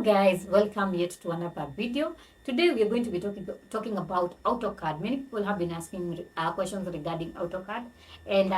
guys, welcome yet to another video. Today we are going to be talking about AutoCAD. Many people have been asking questions regarding AutoCAD, and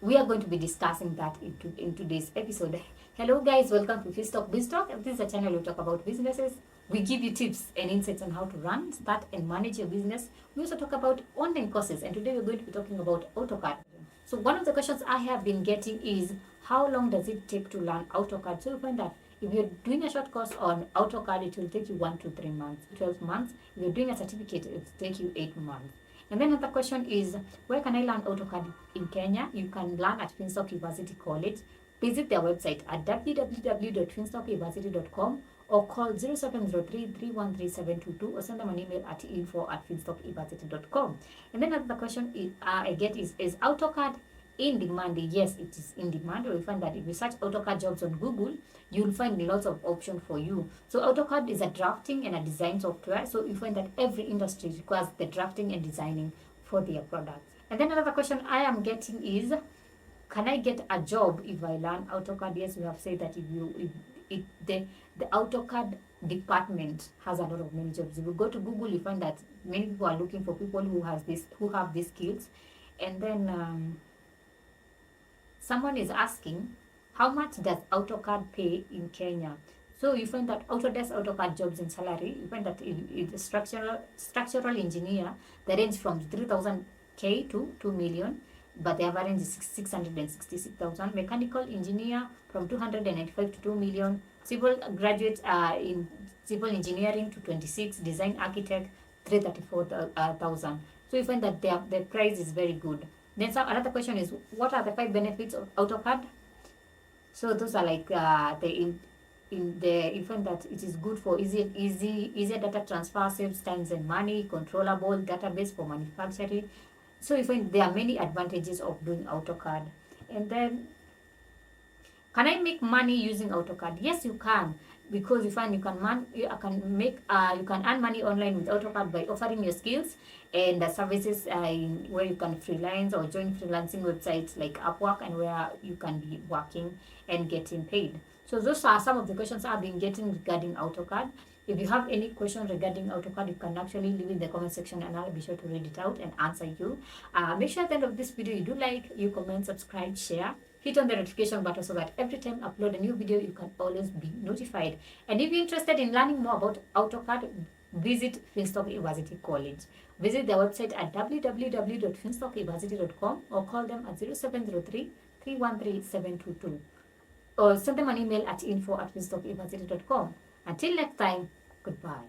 we are going to be discussing that in today's episode. Hello guys, welcome to Finstock. This is a channel we talk about businesses. We give you tips and insights on how to run, start and manage your business. We also talk about online courses, and today we're going to be talking about AutoCAD. So one of the questions I have been getting is, how long does it take to learn AutoCAD? So you find that if you're doing a short course on AutoCAD, it will take you 1 to 3 months, 12 months. If you're doing a certificate, it will take you 8 months. And then another question is, where can I learn AutoCAD in Kenya? You can learn at Finstock EVarsity College. Visit their website at www.finstockevarsity.com or call 0703-313-722 or send them an email at info@finstockevarsity.com. And then another question I get is AutoCAD in demand? Yes, it is in demand. You'll find that if you search AutoCAD jobs on Google, you'll find lots of options for you. So AutoCAD is a drafting and a design software. So you find that every industry requires the drafting and designing for their products. And then another question I am getting is, can I get a job if I learn AutoCAD? Yes, we have said that the AutoCAD department has a lot of many jobs. If you go to Google, you find that many people are looking for people who have these skills. And then someone is asking, how much does AutoCAD pay in Kenya? So you find that Autodesk AutoCAD jobs in salary, you find that if structural engineer, they range from 3,000K to 2 million, but the average is 666,000. Mechanical engineer from 295 to 2 million. Civil graduate in civil engineering to 26. Design architect 334,000. So you find that the price is very good. Then another question is, what are the 5 benefits of AutoCAD? So those are like you find that it is good for easier data transfer, saves times and money, controllable database for manufacturing. So you find there are many advantages of doing AutoCAD. And then, can I make money using AutoCAD? Yes, you can, because you find you can earn money online with AutoCAD by offering your skills and the services where you can freelance or join freelancing websites like Upwork, and where you can be working and getting paid. So those are some of the questions I've been getting regarding AutoCAD. If you have any question regarding AutoCAD, you can actually leave in the comment section and I'll be sure to read it out and answer you. Make sure at the end of this video you do like, you comment, subscribe, share. Hit on the notification button so that every time I upload a new video, you can always be notified. And if you're interested in learning more about AutoCAD, visit Finstock EVarsity College. Visit their website at www.finstockevarsity.com or call them at 0703-313-722 or send them an email at info@finstockevarsity.com. Until next time, goodbye.